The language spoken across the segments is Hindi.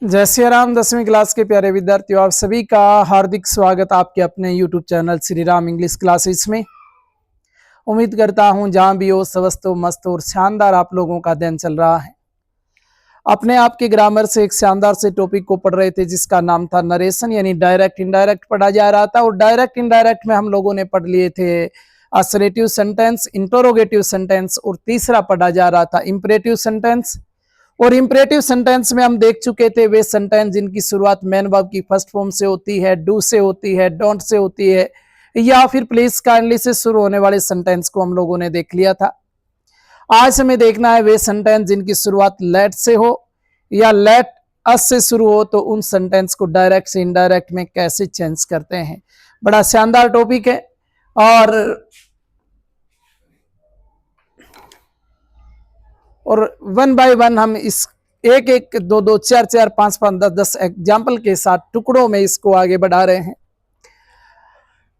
जय श्री राम। 10वीं क्लास के प्यारे विद्यार्थियों, आप सभी का हार्दिक स्वागत आपके अपने YouTube channel Shri Ram English classes में। उम्मीद करता हूं जहां भी हो स्वस्थ हो, मस्त हो और शानदार आप लोगों का दिन चल रहा है। अपने आप के ग्रामर से एक शानदार से टॉपिक को पढ़ रहे थे जिसका नाम था नरेशन, यानी डायरेक्ट इनडायरेक्ट पढ़ा जा रहा था। और डायरेक्ट इनडायरेक्ट में हम लोगों ने पढ़ लिए थे असर्टिव सेंटेंस, इंटरोगेटिव सेंटेंस और तीसरा पढ़ा जा रहा था इंपरेटिव सेंटेंस। और इंपरेटिव सेंटेंस में हम देख चुके थे वे सेंटेंस जिनकी शुरुआत मैन वर्ब की फर्स्ट फॉर्म से होती है, डू से होती है, डोंट से होती है, या फिर प्लीज काइंडली से शुरू होने वाले सेंटेंस को हम लोगों ने देख लिया था। आज हमें देखना है वे सेंटेंस जिनकी शुरुआत लेट से हो या लेट अस से शुरू हो, तो उन सेंटेंस को डायरेक्ट से इनडायरेक्ट में कैसे चेंज करते हैं। बड़ा शानदार टॉपिक है और वन बाय वन हम इस एक एक दो दो चार चार पांच पांच 10 एग्जाम्पल के साथ टुकड़ों में इसको आगे बढ़ा रहे हैं।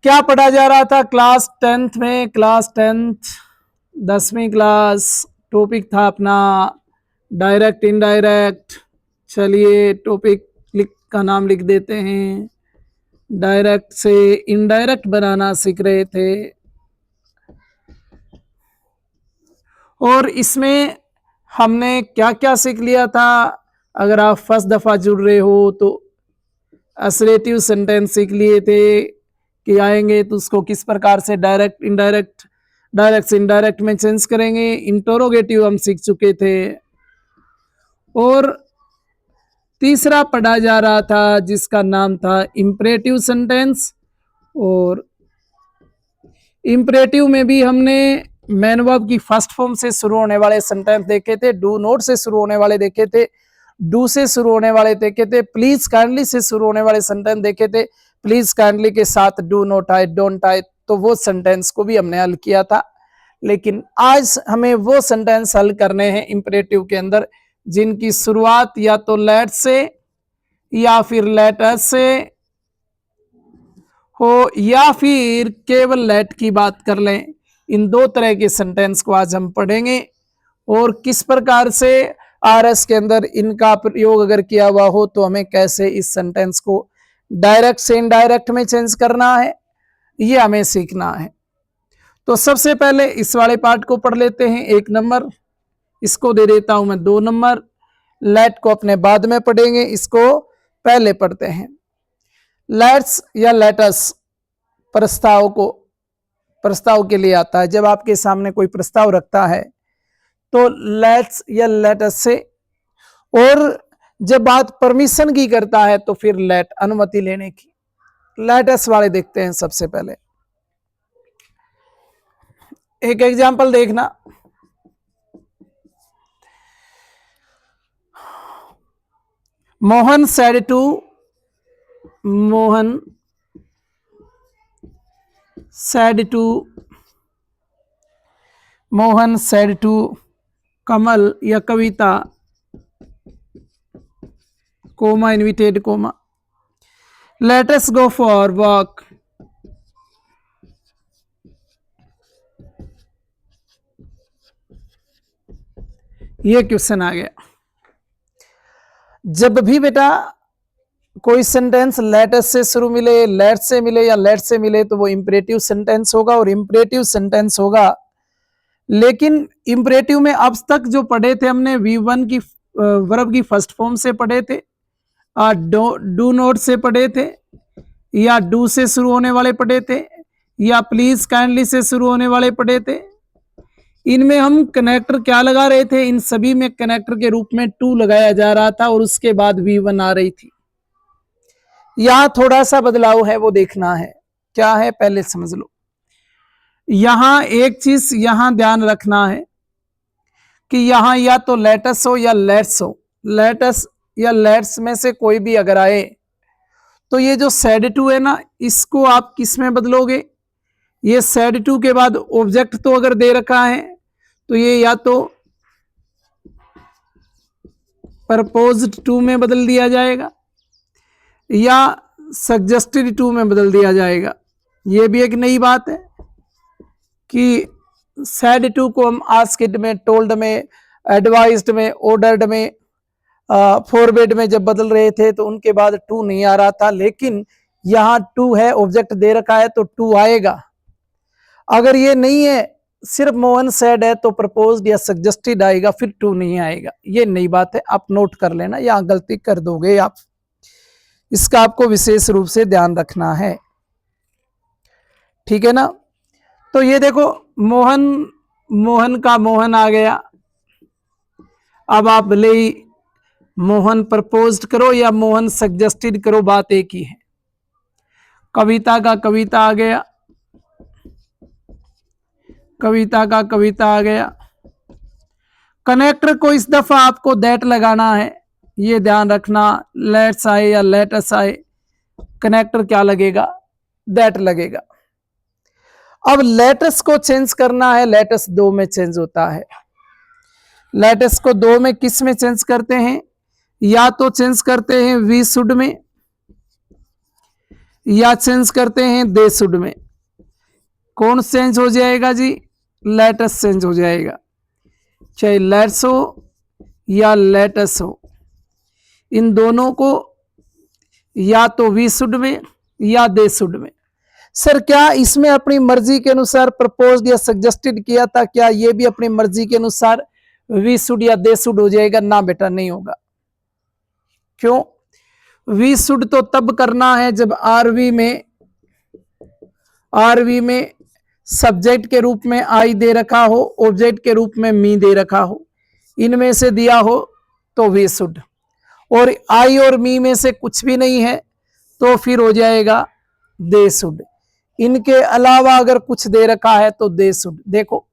क्या पढ़ा जा रहा था क्लास 10th में? क्लास 10th 10वीं क्लास, टॉपिक था अपना डायरेक्ट इनडायरेक्ट। चलिए टॉपिक का नाम लिख देते हैं। डायरेक्ट से इनडायरेक्ट बनाना सीख रहे थे और इसमें हमने क्या क्या सीख लिया था। अगर आप फर्स्ट दफा जुड़ रहे हो तो असर्टिव सेंटेंस सीख लिए थे कि आएंगे तो उसको किस प्रकार से डायरेक्ट इनडायरेक्ट, डायरेक्ट से इनडायरेक्ट में चेंज करेंगे। इंटरोगेटिव हम सीख चुके थे और तीसरा पढ़ा जा रहा था जिसका नाम था इंपरेटिव सेंटेंस। और इंपरेटिव में भी हमने मैन वर्ब की फर्स्ट फॉर्म से शुरू होने वाले सेंटेंस देखे थे, डू नॉट से शुरू होने वाले देखे थे, डू से शुरू होने वाले देखे थे, प्लीज काइंडली से शुरू होने वाले सेंटेंस देखे थे। प्लीज काइंडली के साथ do not I, don't I, तो वो सेंटेंस को भी हमने हल किया था। लेकिन आज हमें वो सेंटेंस हल करने हैं इंपरेटिव के अंदर जिनकी शुरुआत या तो लेट से या फिर लेट अस से हो या फिर केवल लेट की बात कर लें। इन दो तरह के सेंटेंस को आज हम पढ़ेंगे और किस प्रकार से आरएस के अंदर इनका प्रयोग अगर किया हुआ हो तो हमें कैसे इस सेंटेंस को डायरेक्ट से इनडायरेक्ट में चेंज करना है, ये हमें सीखना है। तो सबसे पहले इस वाले पार्ट को पढ़ लेते हैं। 1 नंबर, इसको दे देता हूं मैं 2 नंबर। लेट को अपने बाद में पढ़ेंगे, इसको पहले पढ़ते हैं। लेट्स या लेटस प्रस्ताव के लिए आता है। जब आपके सामने कोई प्रस्ताव रखता है तो लेट्स या लेटस से, और जब बात परमिशन की करता है तो फिर लेट, अनुमति लेने की। लेटस वाले देखते हैं सबसे पहले। एक एग्जांपल देखना। मोहन said to कमल या Kavita, comma inverted comma, let us go for walk. ये क्वेश्चन आ गया। जब भी बेटा कोई सेंटेंस लेटस से शुरू मिले, लेट से मिले या लेट से मिले तो वो इंपरेटिव सेंटेंस होगा और इंपरेटिव सेंटेंस होगा। लेकिन इंपरेटिव में अब तक जो पढ़े थे हमने V1 की वर्ब की फर्स्ट फॉर्म से पढ़े थे, डू नॉट से पढ़े थे, या डू से शुरू होने वाले पढ़े थे, या प्लीज काइंडली से शुरू होने वाले पढ़े थे। इनमें हम कनेक्टर क्या लगा रहे थे? इन सभी में कनेक्टर के रूप में टू लगाया जा रहा था और उसके बाद V1 आ रही थी। यहां थोड़ा सा बदलाव है, वो देखना है क्या है, पहले समझ लो। यहां एक चीज यहां ध्यान रखना है कि यहां या तो लेटस हो या लेट्स हो। लेटस या लेट्स में से कोई भी अगर आए तो ये जो सेड टू है ना, इसको आप किस में बदलोगे? ये सेड टू के बाद ऑब्जेक्ट तो अगर दे रखा है तो ये या तो प्रपोज्ड टू में बदल दिया जाएगा या सजेस्टेड टू में बदल दिया जाएगा। ये भी एक नई बात है कि सेड टू को हम आस्क्ड में, टोल्ड में, एडवाइज्ड में, ऑर्डर्ड में फॉरवर्ड में जब बदल रहे थे तो उनके बाद टू नहीं आ रहा था, लेकिन यहाँ टू है, ऑब्जेक्ट दे रखा है तो टू आएगा। अगर ये नहीं है, सिर्फ मोहन सैड है तो प्रपोज्ड या सजेस्टेड आएगा, फिर टू नहीं आएगा। ये नई बात है, आप नोट कर लेना, यहाँ गलती कर दोगे आप, इसका आपको विशेष रूप से ध्यान रखना है, ठीक है ना। तो ये देखो मोहन, मोहन का मोहन आ गया। अब आप भले ही मोहन प्रपोज्ड करो या मोहन सजेस्टेड करो, बात एक ही है। कविता का कविता आ गया, कविता का कविता आ गया। कनेक्टर को इस दफा आपको दैट लगाना है, ये ध्यान रखना, लेट्स आए या लेटस आए, कनेक्टर क्या लगेगा, दैट लगेगा। अब लेटस को चेंज करना है, लेटस दो में चेंज होता है। लेटस को दो में किस में चेंज करते हैं, या तो चेंज करते हैं वी शुड में, या चेंज करते हैं दे शुड में। कौन चेंज हो जाएगा जी, लेटस चेंज हो जाएगा, चाहे लेट्स हो या लेटस हो, इन दोनों को या तो वी शुड में या दे शुड में। सर क्या इसमें अपनी मर्जी के अनुसार प्रपोज्ड या सजेस्टेड किया था, क्या ये भी अपनी मर्जी के अनुसार वी शुड या दे शुड हो जाएगा? ना बेटा, नहीं होगा। क्यों? वी शुड तो तब करना है जब आरवी में सब्जेक्ट के रूप में आई दे रखा हो, ऑब्जेक्ट के रूप में मी दे रखा हो, इनमें से दिया हो तो वी शुड, और आई और मी में से कुछ भी नहीं है तो फिर हो जाएगा दे शुड। इनके अलावा अगर कुछ दे रखा है तो दे शुड। देखो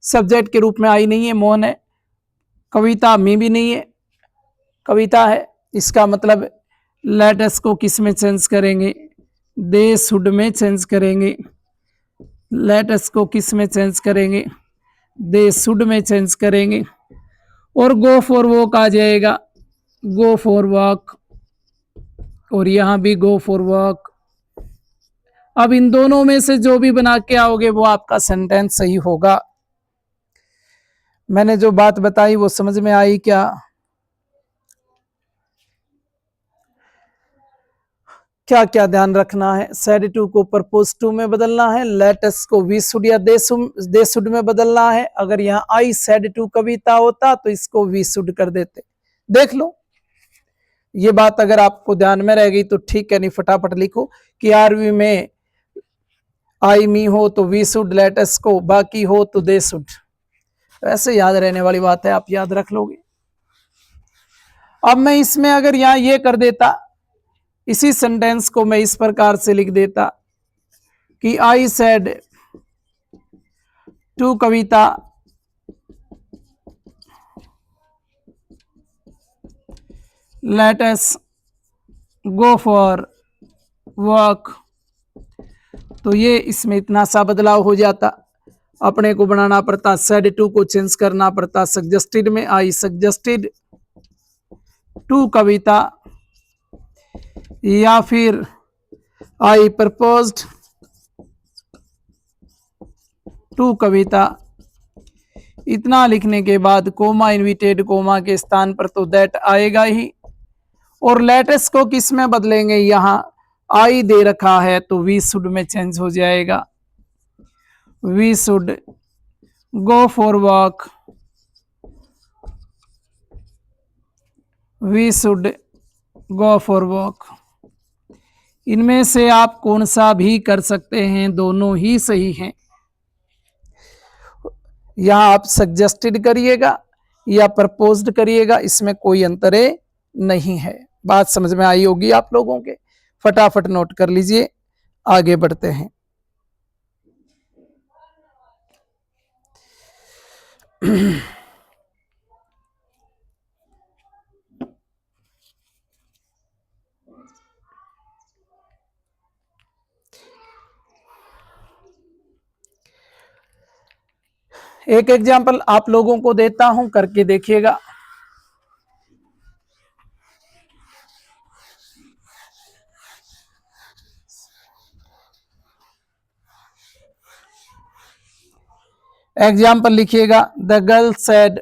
सब्जेक्ट के रूप में आई नहीं है, मोहन है, कविता मी भी नहीं है, कविता है, इसका मतलब लेटस को किस में चेंज करेंगे, दे शुड में चेंज करेंगे। लेटस को किस में चेंज करेंगे, दे शुड में चेंज करेंगे। और गो फॉर वॉक आ जाएगा, गो फॉर वॉक, और यहां भी गो फॉर वॉक। अब इन दोनों में से जो भी बना के आओगे वो आपका सेंटेंस सही होगा। मैंने जो बात बताई वो समझ में आई क्या? क्या क्या ध्यान रखना है? सेड टू को परपोज टू में बदलना है, लेटस को वी शुड या दे शुड में बदलना है। अगर यहाँ आई सेड टू कविता होता तो इसको वी शुड कर देते। देख लो, ये बात अगर आपको ध्यान में रह गई तो ठीक है, नहीं फटाफट लिखो कि आरवी में आई मी हो तो वी शुड, लेटस को बाकी हो तो दे शुड। ऐसे याद रहने वाली बात है, आप याद रख लोगे। अब मैं इसमें अगर यहां ये कर देता, इसी सेंटेंस को मैं इस प्रकार से लिख देता कि I said to Kavita let us go for walk, तो ये इसमें इतना सा बदलाव हो जाता। अपने को बनाना पड़ता, सेड टू को चेंज करना पड़ता सजेस्टेड में, आई सजेस्टेड टू कविता, या फिर आई प्रपोज्ड टू कविता। इतना लिखने के बाद कोमा इन्विटेड कोमा के स्थान पर तो दैट आएगा ही। और लेटेस्ट को किस में बदलेंगे, यहां आई दे रखा है तो वी शुड में चेंज हो जाएगा, we should go for walk, we should go for walk. इनमें से आप कौन सा भी कर सकते हैं, दोनों ही सही हैं। यहां आप सजेस्टेड करिएगा या प्रपोज्ड करिएगा, इसमें कोई अंतर नहीं है। बात समझ में आई होगी आप लोगों के, फटाफट नोट कर लीजिए, आगे बढ़ते हैं। एक एग्जाम्पल आप लोगों को देता हूं, करके देखिएगा। एग्जाम्पल लिखिएगा, the girl said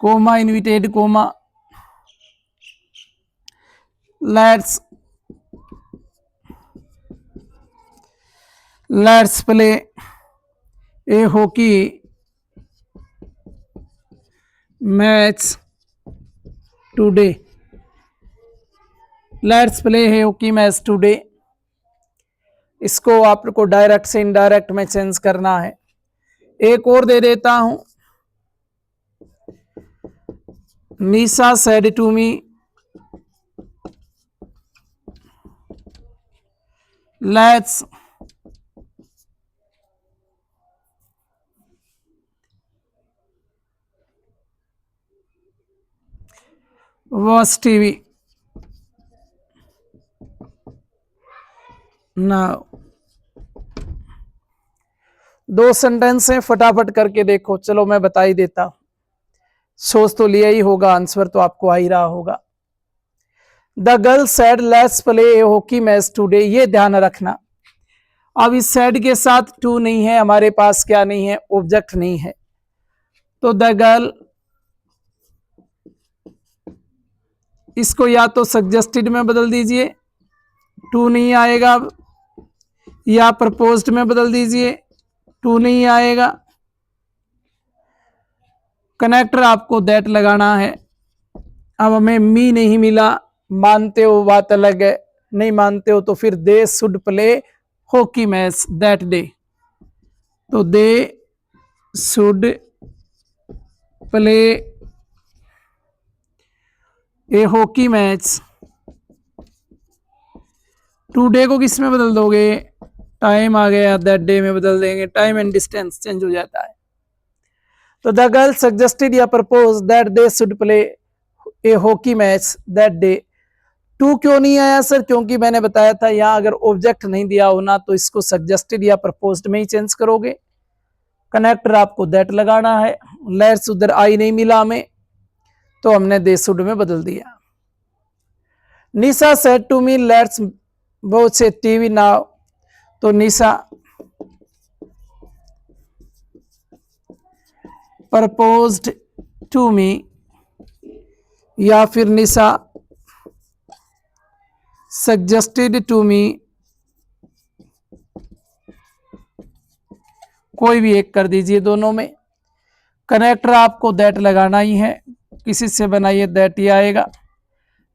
comma inverted comma, let's play a hockey match today, let's play है हॉकी मैच टुडे। इसको आपको डायरेक्ट से इनडायरेक्ट में चेंज करना है। एक और दे देता हूं, Nisha said to me let's watch TV now. दो सेंटेंस हैं, फटाफट करके देखो। चलो मैं बता ही देता हूं, सोच तो लिया ही होगा, आंसर तो आपको आ ही रहा होगा। The girl said let's play a hockey match today, ये ध्यान रखना। अब इस सेड के साथ टू नहीं है, हमारे पास क्या नहीं है, ऑब्जेक्ट नहीं है, तो द गर्ल, इसको या तो सजेस्टेड में बदल दीजिए, टू नहीं आएगा, या प्रपोज्ड में बदल दीजिए, टू नहीं आएगा। कनेक्टर आपको दैट लगाना है। अब हमें मी नहीं मिला, मानते हो बात अलग है, नहीं मानते हो तो फिर they should play hockey match that day, तो they should play a hockey match today को किस में बदल दोगे, टाइम आ गया, दैट डे में बदल देंगे, टाइम एंड डिस्टेंस चेंज हो जाता है। तो द गर्ल सजेस्टेड या propose that they should play a hockey match that day. टू क्यों नहीं आया सर, क्योंकि मैंने बताया था यहां अगर ऑब्जेक्ट नहीं दिया होना तो इसको सजेस्टेड या प्रपोज्ड में ही चेंज करोगे। कनेक्टर आपको दैट लगाना है। लेट्स उधर आई नहीं मिला हमें, तो हमने दे शुड में बदल दिया। Nisha said to me let's watch a TV now, तो निशा प्रपोज्ड टू मी, या फिर निशा सजेस्टेड टू मी, कोई भी एक कर दीजिए दोनों में। कनेक्टर आपको दैट लगाना ही है, किसी से बनाइए दैट ही आएगा।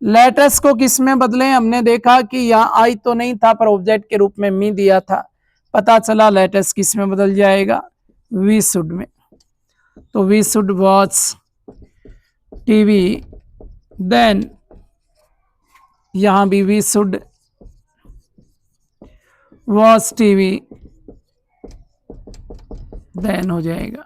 लेटस को किस में बदलें, हमने देखा कि यहाँ आई तो नहीं था पर ऑब्जेक्ट के रूप में मी दिया था, पता चला लेटस किस में बदल जाएगा, वी शुड में। तो we should watch TV, then यहां भी we should watch TV, then हो जाएगा।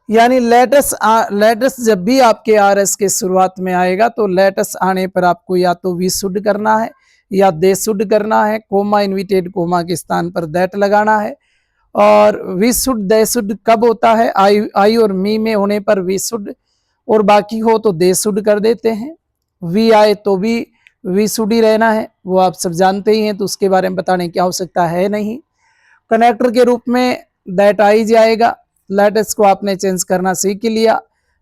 यानी लेटस जब भी आपके आरएस के शुरुआत में आएगा तो लेटस आने पर आपको या तो वी शुड करना है या दे शुड करना है, कोमा इनविटेड कोमा के स्थान पर दैट लगाना है। और वी शुड दे शुड कब होता है, आई और मी में होने पर वी शुड, और बाकी हो तो दे शुड कर देते हैं। वी आए तो भी वी शुड ही रहना है, वो आप सब जानते ही हैं, तो उसके बारे में बताने की आवश्यकता है नहीं। कनेक्टर के रूप में दैट आ ही जाएगा। लेटस को आपने चेंज करना सीख लिया।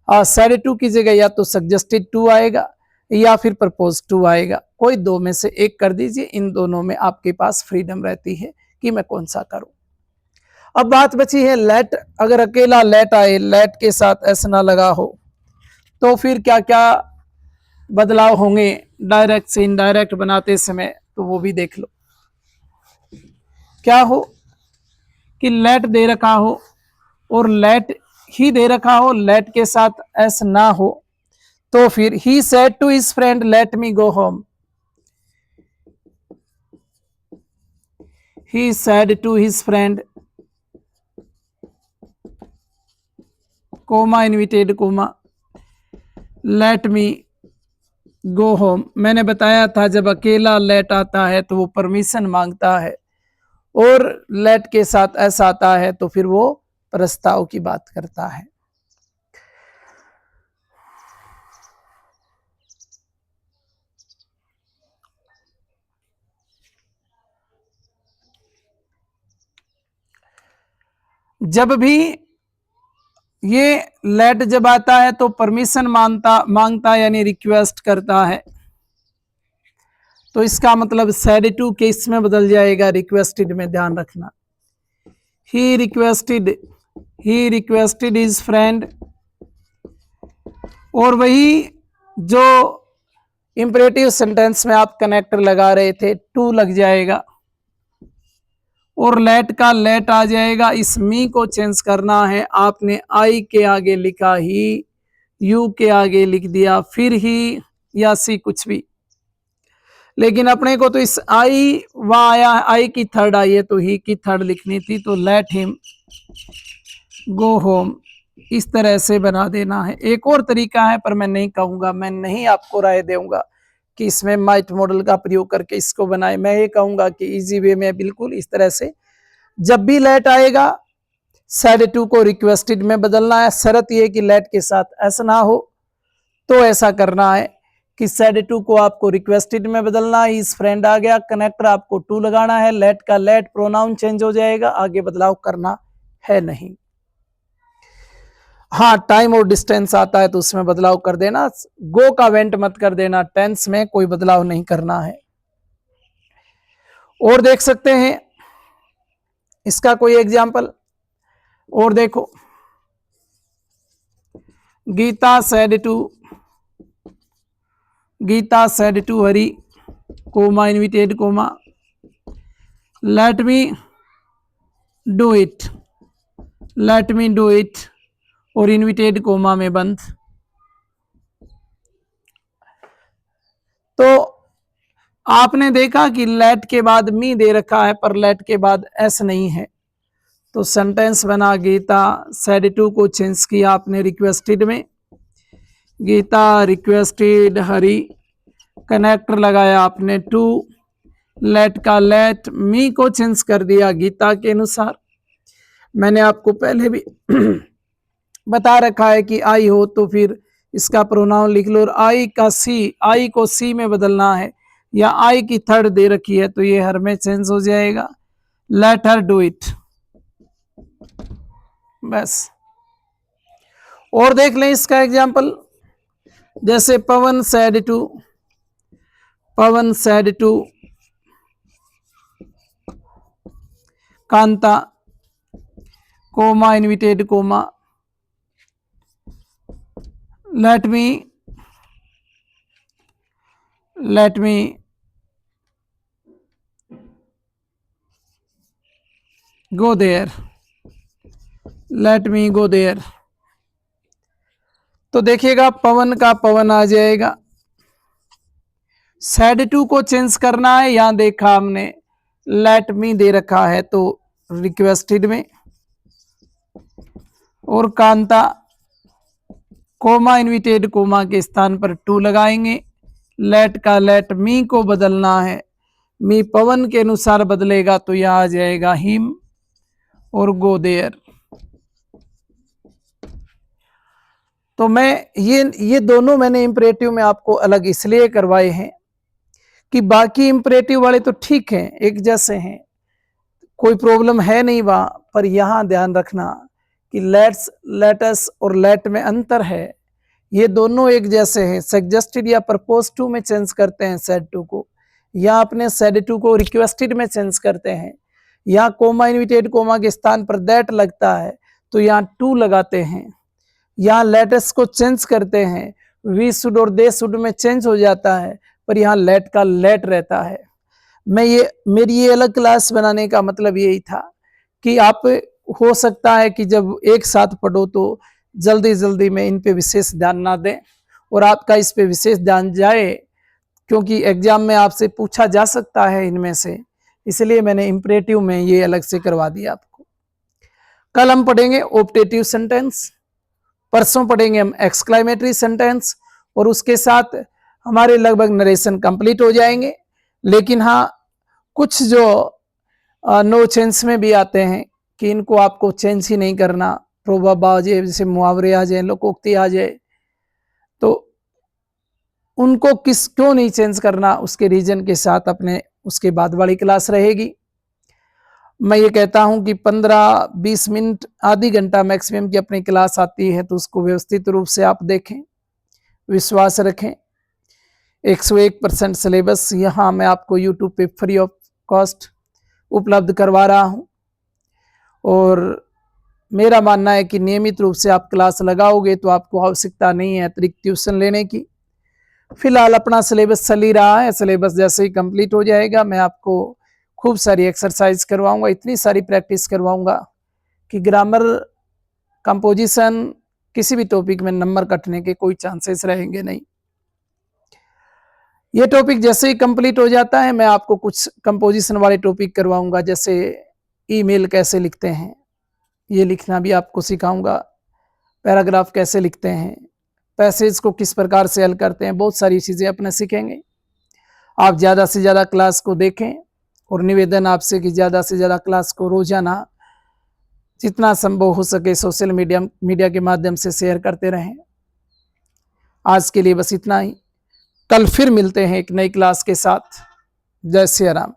सेड टू की जगह या तो सजेस्टेड टू आएगा या फिर प्रपोज टू आएगा, कोई दो में से एक कर दीजिए। इन दोनों में आपके पास फ्रीडम रहती है कि मैं कौन सा करूं। अब बात बची है लेट। अगर अकेला लेट आए, लेट के साथ एस ना लगा हो, तो फिर क्या क्या बदलाव होंगे डायरेक्ट से इनडायरेक्ट बनाते समय, तो वो भी देख लो। क्या हो कि लेट दे रखा हो और लेट ही दे रखा हो, लेट के साथ एस ना हो, तो फिर he said to his friend let me go home, he said to his friend comma inverted comma let me go home. मैंने बताया था जब अकेला लेट आता है तो वो परमिशन मांगता है, और लेट के साथ एस आता है तो फिर वो प्रस्ताव की बात करता है। जब भी ये लेट जब आता है तो परमिशन मांगता यानी रिक्वेस्ट करता है, तो इसका मतलब सेड टू केस में बदल जाएगा रिक्वेस्टेड में, ध्यान रखना। ही रिक्वेस्टेड हिज फ्रेंड, और वही जो इंपरेटिव सेंटेंस में आप कनेक्टर लगा रहे थे टू लग जाएगा, और लेट का लेट आ जाएगा। इस मी को चेंज करना है, आपने आई के आगे लिखा ही, यू के आगे लिख दिया, फिर ही या सी कुछ भी, लेकिन अपने को तो इस आई वहां आया, आई की थर्ड आई है तो ही की थर्ड लिखनी थी, तो लेट हिम गो होम, इस तरह से बना देना है। एक और तरीका है पर मैं नहीं कहूंगा, मैं नहीं आपको राय दूंगा कि इसमें माइट मॉडल का प्रयोग करके इसको बनाए। मैं ये कहूंगा कि इजी वे में बिल्कुल इस तरह से, जब भी लेट आएगा सेड टू को रिक्वेस्टेड में बदलना है। शर्त यह कि लेट के साथ ऐसा ना हो, तो ऐसा करना है कि सेड टू को आपको रिक्वेस्टेड में बदलना है। इस फ्रेंड आ गया, कनेक्टर आपको टू लगाना है, लेट का लेट प्रोनाउन चेंज हो जाएगा, आगे बदलाव करना है नहीं। हाँ, टाइम और डिस्टेंस आता है तो उसमें बदलाव कर देना, गो का वेंट मत कर देना, टेंस में कोई बदलाव नहीं करना है। और देख सकते हैं इसका कोई एग्जाम्पल, और देखो, Gita said to Hari comma inverted comma let me do it और इनविटेड कोमा में बंद। तो आपने देखा कि लेट के बाद मी दे रखा है पर लेट के बाद एस नहीं है, तो सेंटेंस बना गीता सेड टू को चेंज किया आपने रिक्वेस्टेड में, गीता रिक्वेस्टेड हरी, कनेक्टर लगाया आपने टू, लेट का लेट, मी को चेंज कर दिया गीता के अनुसार। मैंने आपको पहले भी बता रखा है कि आई हो तो फिर इसका प्रोनाउन लिख लो, और आई को सी में बदलना है, या आई की थर्ड दे रखी है तो ये हर में चेंज हो जाएगा, लेट हर डू इट, बस। और देख लें इसका एग्जाम्पल, जैसे Pawan said to Kanta comma inverted comma let me go there, तो देखिएगा पवन का पवन आ जाएगा। सेड टू को चेंज करना है, यहां देखा हमने लेट मी दे रखा है तो रिक्वेस्टेड में, और कांता कोमा इनविटेड कोमा के स्थान पर टू लगाएंगे, लेट का लेट मी को बदलना है, मी पवन के अनुसार बदलेगा तो यहां आ जाएगा हिम और गो देयर। तो मैं ये दोनों मैंने इंपरेटिव में आपको अलग इसलिए करवाए हैं कि बाकी इंपरेटिव वाले तो ठीक हैं, एक जैसे हैं, कोई प्रॉब्लम है नहीं वहां, पर यहां ध्यान रखना कि लेटस और लेट में अंतर है। ये दोनों एक जैसे हैं, सजेस्टेड या प्रपोज टू में चेंज करते हैं सेड टू को, या अपने सेड टू को रिक्वेस्टेड में चेंज करते हैं, यहाँ कोमा इनविटेड कोमा के स्थान पर दैट लगता है तो यहाँ टू लगाते हैं, यहाँ लेटस को चेंज करते हैं, वी शुड और दे शुड में चेंज हो जाता है, पर यहाँ लेट का लेट रहता है। मेरी ये अलग क्लास बनाने का मतलब यही था कि आप हो सकता है कि जब एक साथ पढ़ो तो जल्दी जल्दी में इन पे विशेष ध्यान ना दें, और आपका इस पे विशेष ध्यान जाए, क्योंकि एग्जाम में आपसे पूछा जा सकता है इनमें से, इसलिए मैंने इंपरेटिव में ये अलग से करवा दिया आपको। कल हम पढ़ेंगे ऑप्टेटिव सेंटेंस, परसों पढ़ेंगे हम एक्सक्लेमेटरी सेंटेंस, और उसके साथ हमारे लगभग नरेशन कंप्लीट हो जाएंगे। लेकिन हाँ, कुछ जो नो चेंज में भी आते हैं कि इनको आपको चेंज ही नहीं करना, प्रोवर्ब आ जाए, जैसे मुहावरे आ जाए, लोकोक्ति आ जाए, तो उनको क्यों नहीं चेंज करना, उसके रीजन के साथ अपने उसके बाद वाली क्लास रहेगी। मैं ये कहता हूं कि 15-20 मिनट, आधी घंटा मैक्सिमम की अपनी क्लास आती है, तो उसको व्यवस्थित रूप से आप देखें, विश्वास रखें। 101% सिलेबस यहाँ मैं आपको यूट्यूब पे फ्री ऑफ कॉस्ट उपलब्ध करवा रहा हूँ, और मेरा मानना है कि नियमित रूप से आप क्लास लगाओगे तो आपको आवश्यकता नहीं है अतिरिक्त ट्यूशन लेने की। फिलहाल अपना सिलेबस चल ही रहा है, सिलेबस जैसे ही कंप्लीट हो जाएगा मैं आपको खूब सारी एक्सरसाइज करवाऊंगा, इतनी सारी प्रैक्टिस करवाऊंगा कि ग्रामर, कंपोजिशन, किसी भी टॉपिक में नंबर कटने के कोई चांसेस रहेंगे नहीं। ये टॉपिक जैसे ही कंप्लीट हो जाता है मैं आपको कुछ कंपोजिशन वाले टॉपिक करवाऊंगा, जैसे ईमेल कैसे लिखते हैं ये लिखना भी आपको सिखाऊंगा, पैराग्राफ कैसे लिखते हैं, पैसेज को किस प्रकार से हल करते हैं, बहुत सारी चीज़ें अपने सीखेंगे। आप ज़्यादा से ज़्यादा क्लास को देखें, और निवेदन आपसे कि ज़्यादा से ज़्यादा क्लास को रोजाना जितना संभव हो सके सोशल मीडिया के माध्यम से शेयर करते रहें। आज के लिए बस इतना ही, कल फिर मिलते हैं एक नई क्लास के साथ। जय सिया राम।